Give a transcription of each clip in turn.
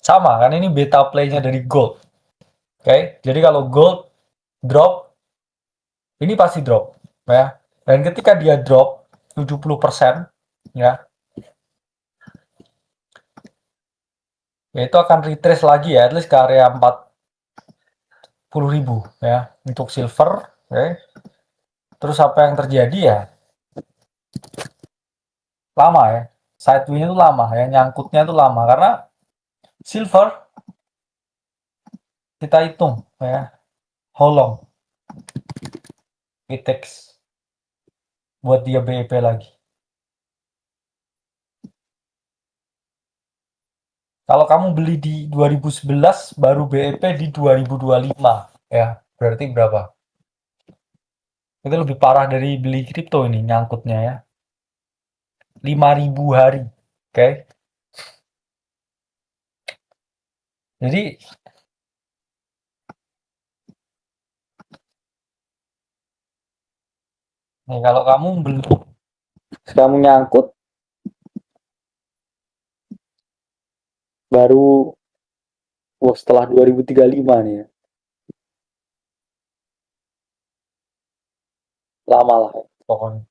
Sama kan ini beta play-nya dari gold. Oke, jadi kalau gold drop, ini pasti drop ya. Dan ketika dia drop 70% ya, ya itu akan retrace lagi ya, at least ke area 40.000 ya untuk silver. Oke. Terus apa yang terjadi ya? Lama ya. Sideway-nya itu lama ya, nyangkutnya itu lama karena silver kita hitung ya, how long it takes buat dia BEP lagi. Kalau kamu beli di 2011 baru BEP di 2025 ya, berarti berapa? Itu lebih parah dari beli kripto ini nyangkutnya ya. 5.000 hari. Oke. Jadi nih, kalau kamu beli, kamu nyangkut baru setelah 2035 nih ya. Lama lah ya, pokoknya.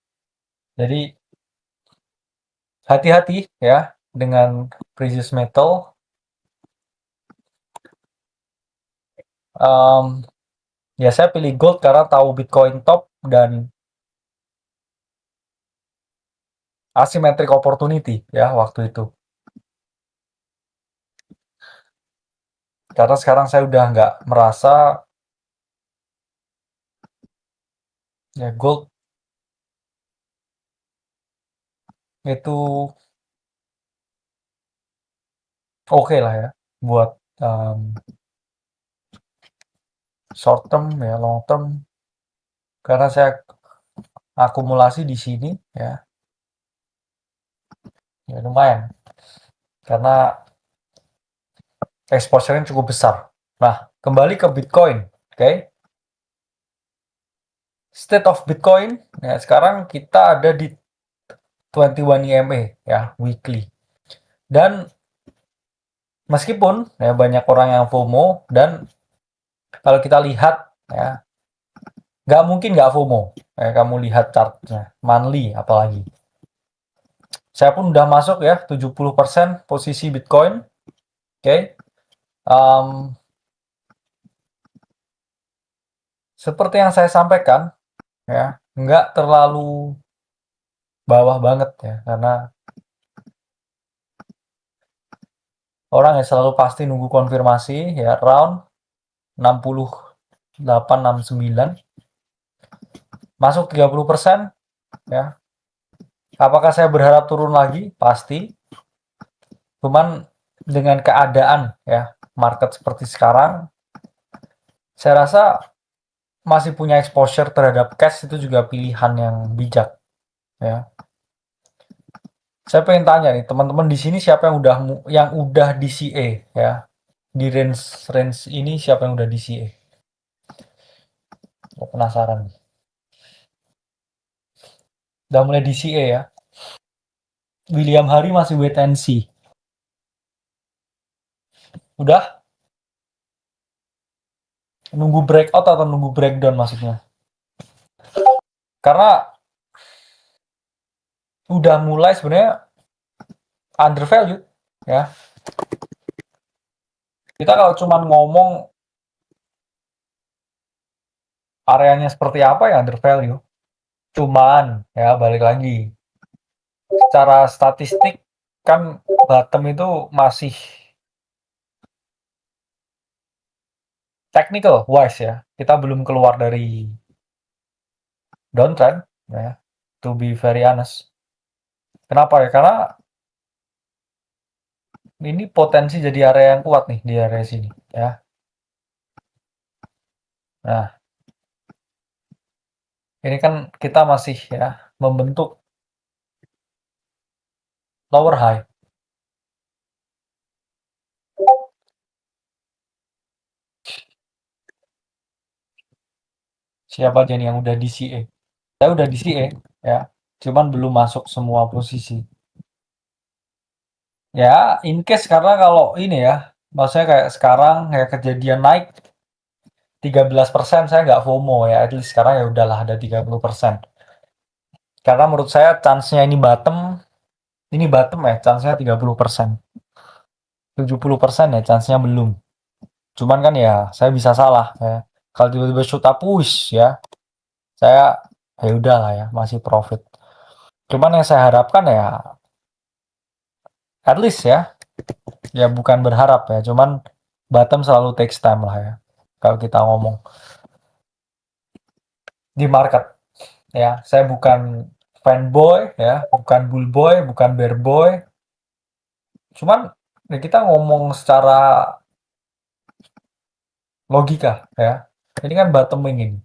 Jadi hati-hati ya dengan precious metal. Ya saya pilih gold karena tahu Bitcoin top dan asymmetric opportunity ya waktu itu. Karena sekarang saya udah nggak merasa ya gold itu oke lah ya buat short term ya, long term, karena saya akumulasi di sini ya, ya lumayan karena exposure-nya cukup besar. Nah, kembali ke Bitcoin, oke? State of Bitcoin ya, sekarang kita ada di 21 EMA ya, weekly. Dan meskipun ya banyak orang yang FOMO, dan kalau kita lihat ya, nggak mungkin nggak FOMO ya, kamu lihat chartnya monthly apalagi. Saya pun udah masuk ya 70% posisi Bitcoin. Oke. Seperti yang saya sampaikan ya, nggak terlalu bawah banget ya, karena orang yang selalu pasti nunggu konfirmasi ya, round 68, 69 masuk 30% ya. Apakah saya berharap turun lagi? Pasti. Cuman dengan keadaan ya market seperti sekarang, saya rasa masih punya exposure terhadap cash itu juga pilihan yang bijak ya. Saya pengen tanya nih teman-teman di sini, siapa yang udah DCA ya, di range range ini, siapa yang udah DCA? Saya penasaran nih. Udah mulai DCA ya. William Hari masih wait and see. Udah nunggu breakout atau nunggu breakdown maksudnya? Karena udah mulai sebenarnya undervalued ya. Kita kalau cuman ngomong areanya seperti apa ya undervalue. Cuman ya balik lagi, secara statistik kan bottom itu masih technical wise ya. Kita belum keluar dari downtrend ya. To be very honest. Kenapa ya? Karena ini potensi jadi area yang kuat nih di area sini ya. Nah, ini kan kita masih ya membentuk lower high. Siapa aja nih yang udah DCA? Saya udah DCA ya, cuman belum masuk semua posisi. Ya, in case karena kalau ini ya, Maksudnya kayak sekarang kayak kejadian naik 13%, saya nggak FOMO ya, at least sekarang ya udahlah ada 30%. Karena menurut saya chance-nya ini bottom ya, chance-nya 30%. 70% ya chance-nya belum. Cuman kan ya saya bisa salah ya. Kalau tiba-tiba shoot up push ya, saya ya udahlah ya, masih profit. Cuman yang saya harapkan ya at least ya bukan berharap ya, cuman bottom selalu takes time lah ya. Kalau kita ngomong di market ya, saya bukan fanboy ya, bukan bullboy, bukan bear boy. Cuman ya kita ngomong secara logika ya. Ini kan bottoming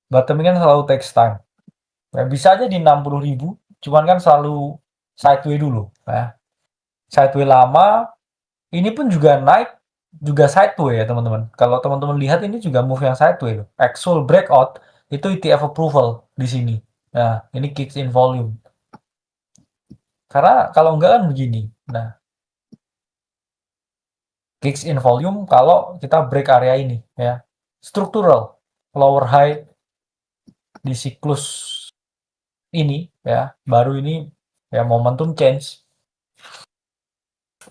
kan selalu takes time. Ya, bisa aja di 60.000, cuman kan selalu sideway dulu ya. Sideway lama, ini pun juga naik juga sideway ya teman-teman. Kalau teman-teman lihat ini juga move yang sideway loh. Actual breakout itu ETF approval di sini. Nah, ini kicks in volume. Karena kalau enggak kan begini. Nah, kicks in volume kalau kita break area ini ya. Struktural lower high di siklus ini ya, baru ini ya momentum change.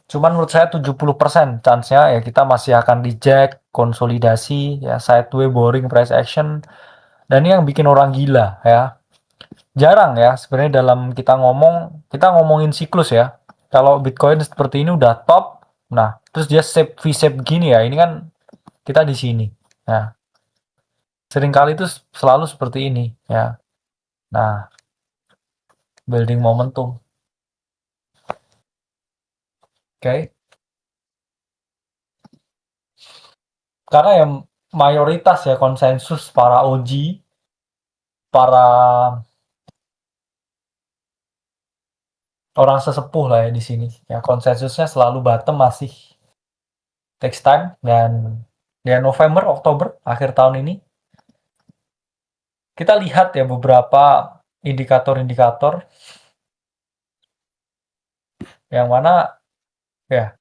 Cuman menurut saya 70% chance-nya ya kita masih akan reject, konsolidasi, ya sideway, boring price action. Dan ini yang bikin orang gila ya. Jarang ya sebenarnya dalam kita ngomongin siklus ya. Kalau Bitcoin seperti ini udah top, nah terus dia V-shape begini ya, ini kan kita di sini. Nah, seringkali itu selalu seperti ini ya. Nah, building momentum. Oke. Okay. Karena yang mayoritas ya konsensus para OG, para orang sesepuh lah ya di sini. Ya konsensusnya selalu bottom masih takes time, dan ya November, Oktober akhir tahun ini kita lihat ya beberapa indikator-indikator yang mana ya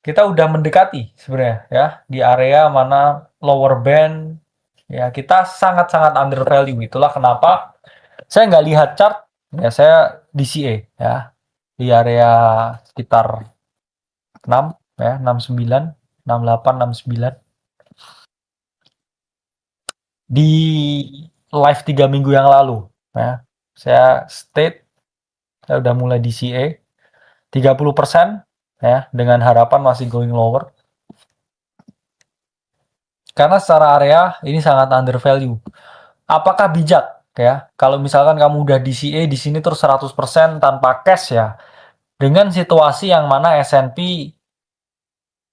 kita udah mendekati sebenarnya ya di area mana lower band ya, kita sangat-sangat under value. Itulah kenapa saya nggak lihat chart ya, saya DCA ya di area sekitar 6 ya, 69, 68, 69. Di live 3 minggu yang lalu ya, saya udah mulai DCA 30% ya, dengan harapan masih going lower. Karena secara area ini sangat under value. Apakah bijak ya kalau misalkan kamu udah DCA di sini terus 100% tanpa cash ya, dengan situasi yang mana S&P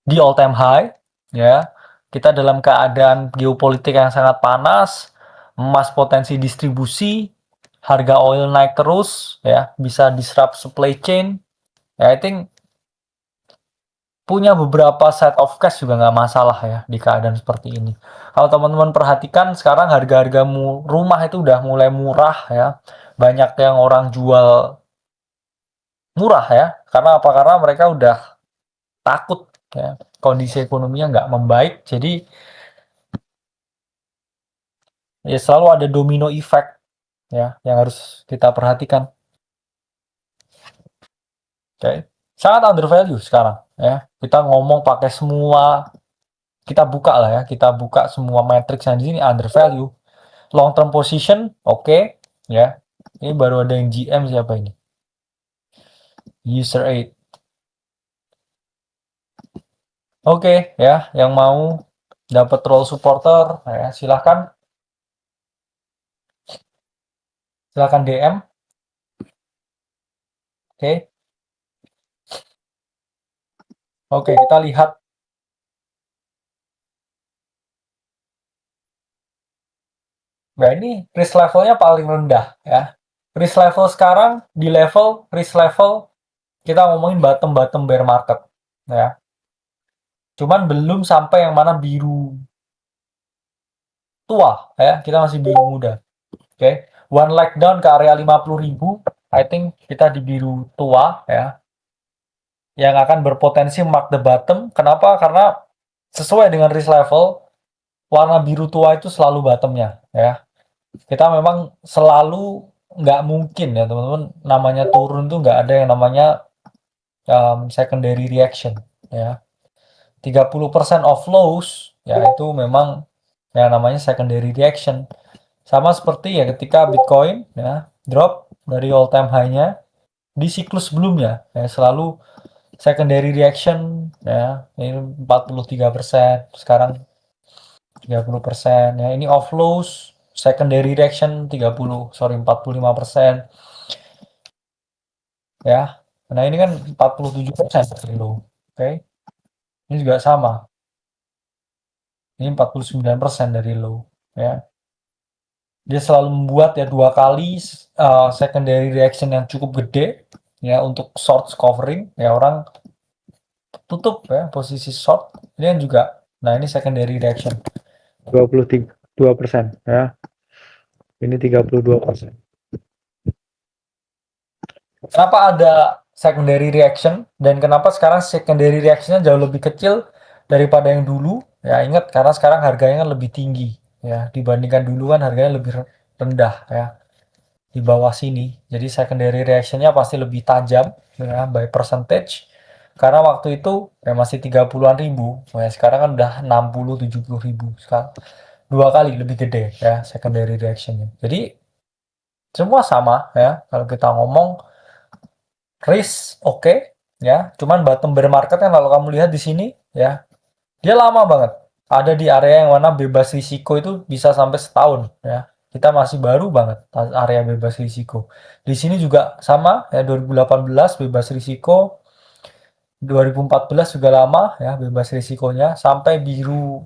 di all time high ya, kita dalam keadaan geopolitik yang sangat panas, emas potensi distribusi, harga oil naik terus ya, bisa disrupt supply chain ya. I think punya beberapa set of cash juga nggak masalah ya di keadaan seperti ini. Kalau teman-teman perhatikan sekarang harga-harga rumah itu udah mulai murah ya. Banyak yang orang jual murah ya. Karena apa? Karena mereka udah takut ya, kondisi ekonominya nggak membaik. Jadi ya selalu ada domino effect ya yang harus kita perhatikan. Oke. Sangat under value sekarang ya. Kita ngomong pakai semua, kita buka lah ya, kita buka semua matrix yang di sini under value. Long term position oke ya. Ini baru ada yang GM, siapa ini? User 8. Oke ya, yang mau dapat role supporter ya silahkan DM. Oke. Oke, kita lihat. Nah, ini risk levelnya paling rendah ya. Risk level sekarang di level risk level kita ngomongin bottom bear market ya. Cuman belum sampai yang mana biru tua ya, kita masih biru muda. Oke. One leg down ke area 50.000, I think kita di biru tua ya. yang akan berpotensi mark the bottom. Kenapa? Karena sesuai dengan risk level, warna biru tua itu selalu bottomnya ya. Kita memang selalu nggak mungkin ya teman-teman, namanya turun tuh nggak ada yang namanya secondary reaction ya. 30% of lows ya itu memang yang namanya secondary reaction. Sama seperti ya ketika Bitcoin ya drop dari all time high-nya di siklus sebelumnya ya, selalu secondary reaction ya, ini 43%, sekarang 30% ya, ini off lows secondary reaction 45% ya. Nah ini kan 47% dari low. Oke, ini juga sama, ini 49% dari low ya. Dia selalu membuat ya dua kali secondary reaction yang cukup gede ya untuk short covering ya, orang tutup ya posisi short. Ini yang juga, nah ini secondary reaction 22% ya, ini 32%. Kenapa ada secondary reaction dan kenapa sekarang secondary reactionnya jauh lebih kecil daripada yang dulu ya? Ingat, karena sekarang harganya kan lebih tinggi ya, dibandingkan dulu kan harganya lebih rendah ya, di bawah sini. Jadi secondary reactionnya pasti lebih tajam ya, by percentage, karena waktu itu ya masih 30-an ribu ya, sekarang kan udah 60-70 ribu, sekarang dua kali lebih gede ya secondary reactionnya. Jadi semua sama ya, kalau kita ngomong risk oke ya, cuman bottom bear market kan kalau kamu lihat di sini ya, dia lama banget ada di area yang mana bebas risiko itu bisa sampai setahun ya. Kita masih baru banget area bebas risiko. Di sini juga sama ya, 2018 bebas risiko, 2014 juga lama ya bebas risikonya, sampai biru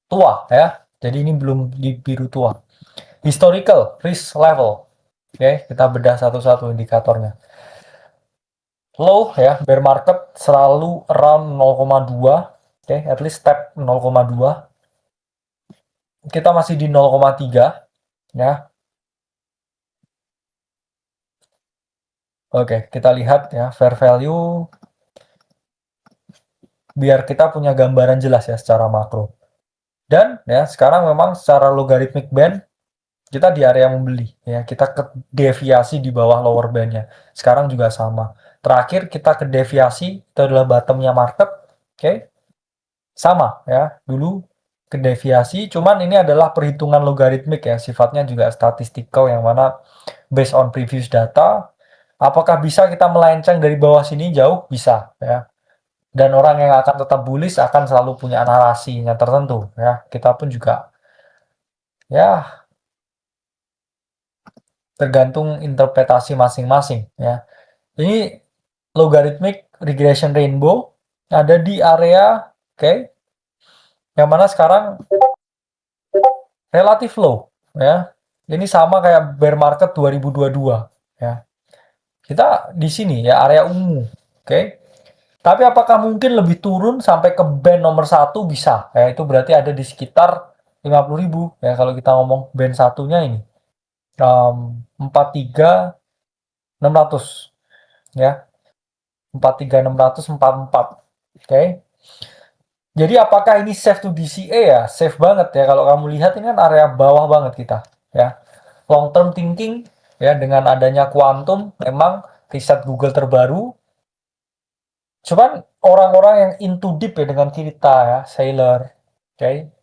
tua ya. Jadi ini belum di biru tua. Historical risk level. Oke, kita bedah satu-satu indikatornya. Low ya, bear market selalu around 0,2. Oke, at least step 0,2. Kita masih di 0,3 ya. Oke, kita lihat ya fair value biar kita punya gambaran jelas ya secara makro. Dan ya sekarang memang secara logarithmic band kita di area membeli ya, kita ke deviasi di bawah lower bandnya. Sekarang juga sama. Terakhir kita ke deviasi itu adalah bottomnya market. Oke, sama ya, dulu ke deviasi, cuman ini adalah perhitungan logaritmik ya, sifatnya juga statistical, yang mana based on previous data. Apakah bisa kita melenceng dari bawah sini jauh? Bisa ya. Dan orang yang akan tetap bullish akan selalu punya narasinya tertentu ya. Kita pun juga ya tergantung interpretasi masing-masing ya. Ini logarithmic regression rainbow ada di area oke, yang mana sekarang relatif low ya. Ini sama kayak bear market 2022 ya. Kita di sini ya area ungu. Oke. Tapi apakah mungkin lebih turun sampai ke band nomor 1? Bisa. Ya, itu berarti ada di sekitar 50.000 ya kalau kita ngomong band satunya ini. 43.600 ya. 43.644. Oke. Jadi apakah ini safe to DCA ya? Safe banget ya, kalau kamu lihat ini kan area bawah banget kita ya. Long term thinking ya, dengan adanya kuantum, memang riset Google terbaru. Cuman orang-orang yang into deep ya dengan kita ya, Sailor, okay,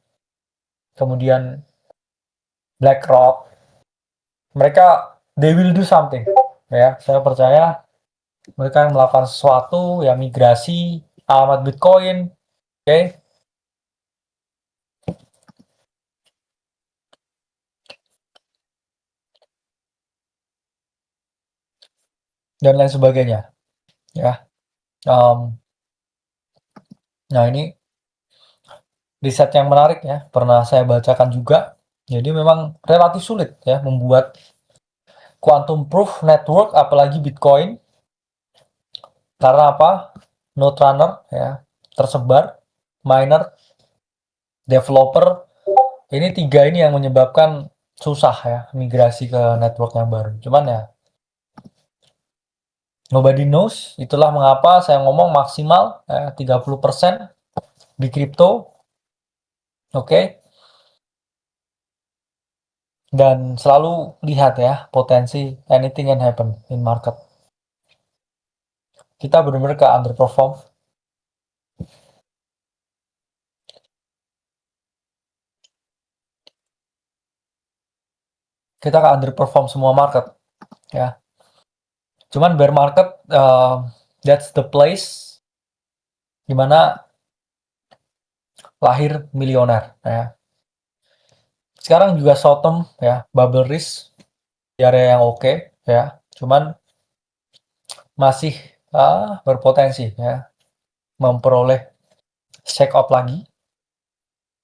kemudian BlackRock, mereka they will do something ya. Saya percaya mereka yang melakukan sesuatu ya, migrasi alamat Bitcoin, oke, okay, dan lain sebagainya ya. Nah ini riset yang menarik ya, pernah saya bacakan juga. Jadi memang relatif sulit ya membuat quantum proof network, apalagi Bitcoin. Karena apa? Node runner ya tersebar, miner, developer. Ini tiga ini yang menyebabkan susah ya migrasi ke network yang baru. Cuman ya Nobody knows. Itulah mengapa saya ngomong maksimal 30% di kripto. Oke. Dan selalu lihat ya potensi anything can happen in market. Kita benar-benar ke underperform. Kita ke underperform semua market ya. Cuman bear market that's the place dimana lahir milioner ya. Sekarang juga short term ya, bubble risk di area yang oke ya. Cuman masih berpotensi ya memperoleh shake up lagi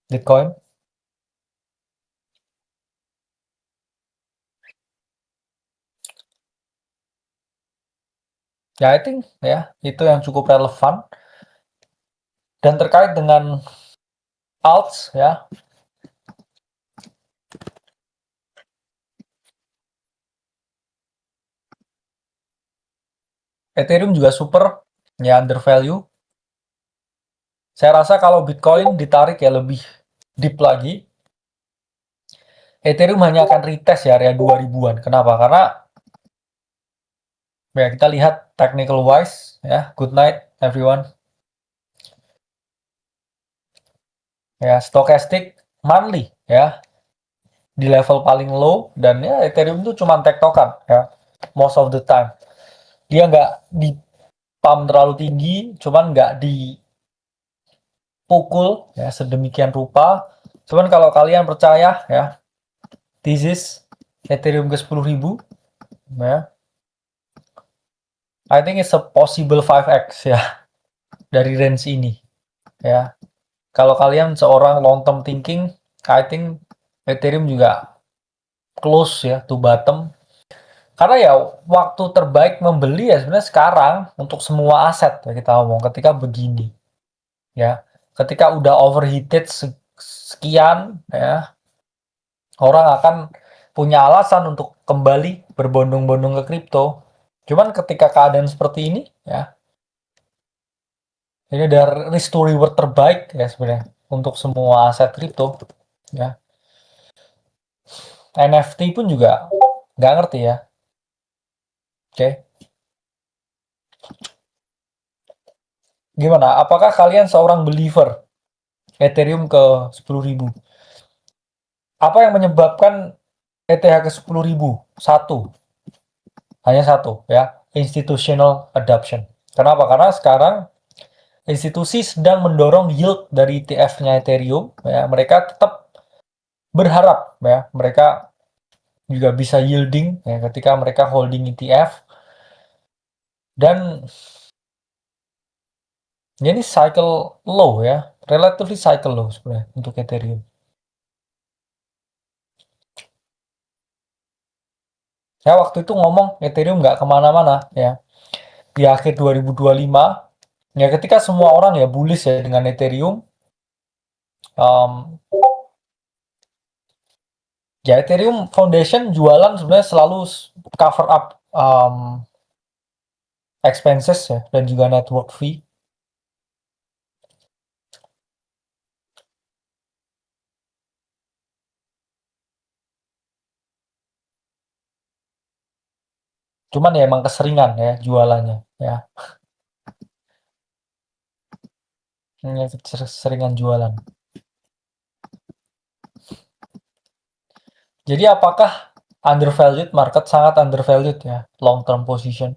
Bitcoin. Ya, I think ya itu yang cukup relevan. Dan terkait dengan alts ya, Ethereum juga super ya undervalue. Saya rasa kalau Bitcoin ditarik ya lebih deep lagi, Ethereum hanya akan retest ya area 2000-an. Kenapa? Karena ya kita lihat technical wise ya. Good night everyone. Ya, stochastic monthly ya di level paling low, dan ya Ethereum itu cuma tektokan ya most of the time. Dia nggak di pump terlalu tinggi, cuman nggak dipukul ya sedemikian rupa. Cuman kalau kalian percaya ya, this is Ethereum ke 10.000 ya, I think it's a possible 5x ya dari range ini ya. Kalau kalian seorang long term thinking, I think Ethereum juga close ya to bottom. Karena ya waktu terbaik membeli ya sebenarnya sekarang untuk semua aset ya, kita ngomong ketika begini ya. Ketika udah overheated sekian ya, orang akan punya alasan untuk kembali berbondong-bondong ke kripto. Cuman ketika keadaan seperti ini ya, ini ada risk to reward terbaik ya sebenarnya untuk semua aset kripto ya. NFT pun juga nggak ngerti ya. Oke. Gimana? Apakah kalian seorang believer Ethereum ke 10.000? Apa yang menyebabkan ETH ke 10.000? Hanya satu ya, institutional adoption. Kenapa? Karena sekarang institusi sedang mendorong yield dari ETF-nya Ethereum ya. Mereka tetap berharap ya mereka juga bisa yielding ya ketika mereka holding ETF. Dan ini cycle low ya, relatively cycle low sebenarnya untuk Ethereum. Saya waktu itu ngomong Ethereum nggak kemana-mana ya. Di akhir 2025 ya, ketika semua orang ya bullish ya dengan Ethereum, um, ya Ethereum Foundation jualan sebenarnya selalu cover up expenses ya dan juga network fee. Cuman ya emang keseringan ya jualannya ya. Keseringan jualan. Jadi apakah undervalued? Market sangat undervalued ya, long term position.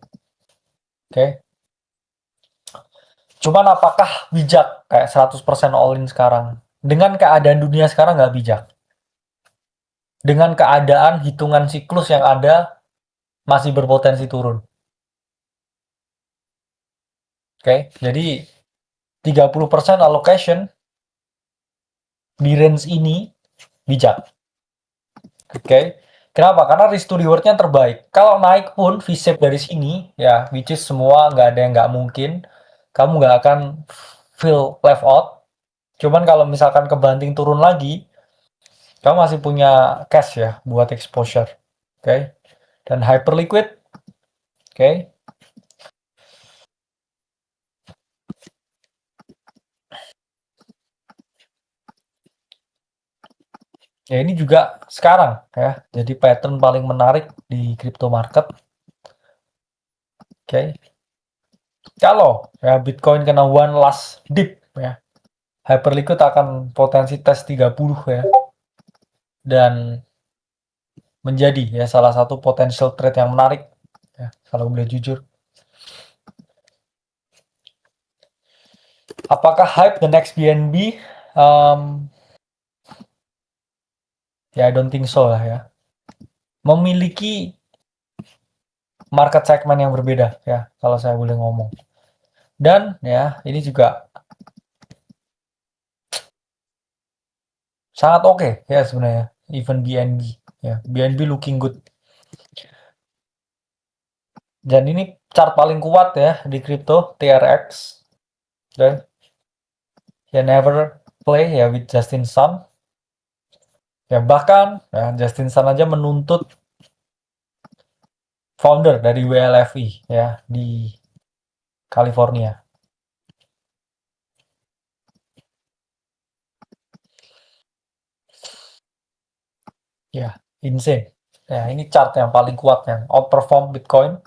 Oke. Cuman apakah bijak kayak 100% all in sekarang? Dengan keadaan dunia sekarang nggak bijak. Dengan keadaan hitungan siklus yang ada masih berpotensi turun. Oke, jadi 30% allocation di range ini bijak. Oke. Kenapa? Karena risk to reward-nya terbaik. Kalau naik pun V-shape dari sini, ya, which is semua nggak ada yang nggak mungkin. Kamu nggak akan feel left out. Cuman kalau misalkan kebanting turun lagi, kamu masih punya cash ya buat exposure. Oke. Dan hyper liquid. Oke. Ya ini juga sekarang ya, jadi pattern paling menarik di crypto market. Oke. Kalau ya Bitcoin kena one last dip ya, Hyperliquid akan potensi tes 30 ya, dan menjadi ya salah satu potential trade yang menarik ya, kalau boleh jujur. Apakah hype the next BNB? Ya, I don't think so lah ya. Memiliki market segment yang berbeda ya, kalau saya boleh ngomong. Dan ya, ini juga sangat oke ya sebenarnya, even BNB ya. BNB looking good. Dan ini chart paling kuat ya di crypto, TRX. Dan ya never play ya with Justin Sun. Ya bahkan ya Justin Sun aja menuntut founder dari WLFI ya di California. Ya, insane. Ya, ini chart yang paling kuat yang outperform Bitcoin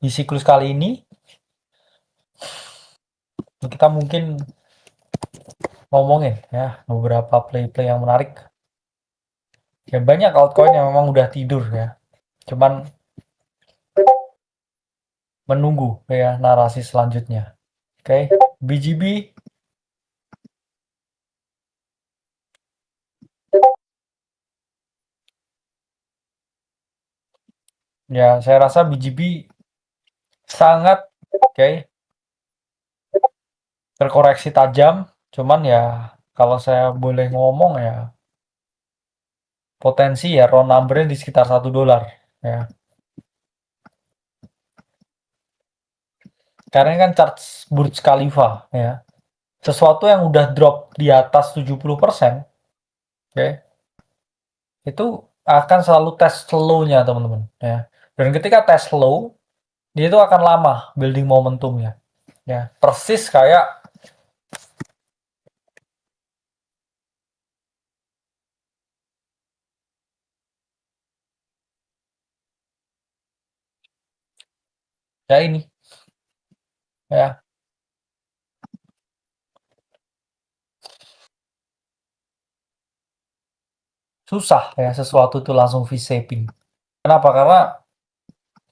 di siklus kali ini. Kita mungkin ngomongin ya beberapa play-play yang menarik. Ya banyak altcoin yang memang udah tidur ya. Cuman menunggu ya narasi selanjutnya. Oke, BGB ya saya rasa BGB sangat terkoreksi tajam. Cuman ya kalau saya boleh ngomong ya potensi ya round numbernya di sekitar $1 ya. Karena ini kan chart Burj Khalifa ya. Sesuatu yang udah drop di atas 70%, oke, itu akan selalu tes slow-nya teman-teman ya. Dan ketika tes slow, dia itu akan lama building momentumnya. Ya, persis kayak ya ini ya, susah ya sesuatu itu langsung V-shaping. Kenapa? Karena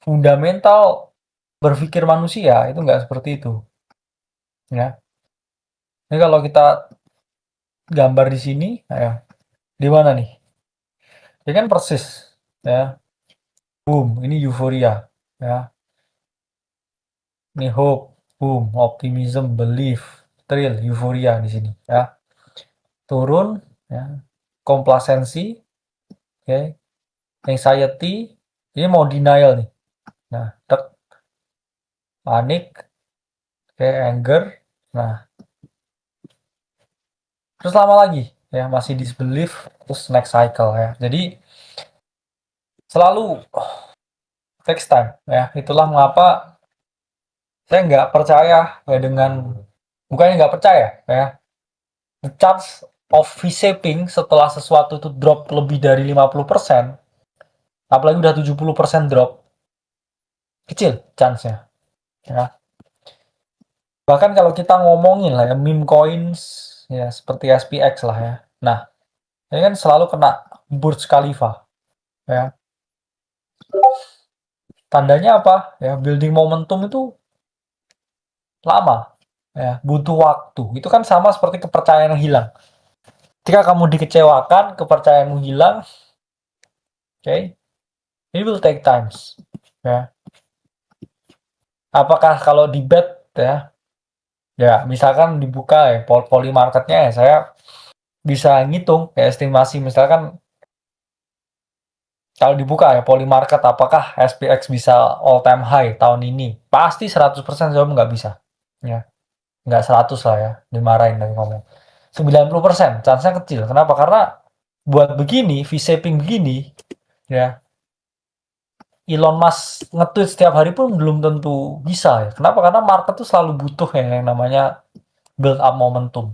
fundamental berpikir manusia itu nggak seperti itu ya. Ini kalau kita gambar di sini, ya, di mana nih? Ini kan persis ya. Boom, ini euforia ya. Ini hope, boom, optimism, belief, thrill, euforia di sini ya. Turun ya. Complacency, oke. Okay. Anxiety, ini mau denial nih. Nah, panik, oke, okay, anger. Nah, terus lama lagi ya masih disbelief, terus next cycle ya. Jadi selalu takes time ya. Itulah mengapa saya nggak percaya ya dengan, bukannya nggak percaya ya, the chance of V-shaping setelah sesuatu itu drop lebih dari 50%, apalagi udah 70% drop, kecil chance-nya ya. Bahkan kalau kita ngomongin lah ya meme coins ya seperti SPX lah ya. Nah, ini kan selalu kena Burj Khalifa ya. Tandanya apa? Ya building momentum itu lama ya, butuh waktu. Itu kan sama seperti kepercayaan yang hilang. Ketika kamu dikecewakan, kepercayaanmu hilang, okay, it will take times ya. Apakah kalau di bet ya, ya misalkan dibuka ya poly marketnya ya, saya bisa ngitung ya estimasi misalkan kalau dibuka ya poly market apakah SPX bisa all time high tahun ini, pasti 100% jawab nggak bisa ya, nggak 100 lah ya, dimarahin dari ngomong 90%, chance-nya kecil. Kenapa? Karena buat begini V-shaping begini ya, Elon Musk nge-tweet setiap hari pun belum tentu bisa ya. Kenapa? Karena market tuh selalu butuh ya yang namanya build up momentum.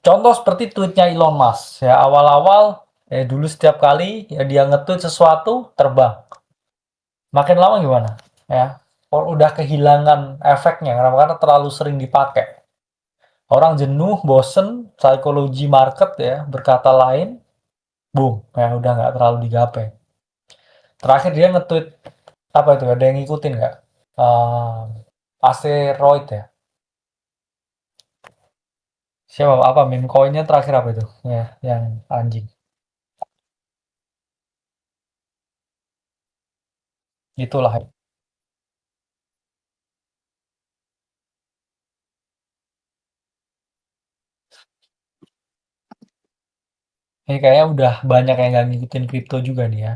Contoh seperti tweetnya Elon Musk ya, awal-awal dulu setiap kali ya dia nge-tweet sesuatu terbang. Makin lama gimana? Ya, udah kehilangan efeknya karena terlalu sering dipakai. Orang jenuh, bosen, psikologi market ya berkata lain, boom, ya udah nggak terlalu digapai. Terakhir dia nge-tweet apa itu? Ada yang ngikutin nggak? Asteroid ya. Siapa apa meme coinnya terakhir apa itu? Ya, yang anjing. Itulah. Ini kayaknya udah banyak yang nggak ngikutin kripto juga nih ya.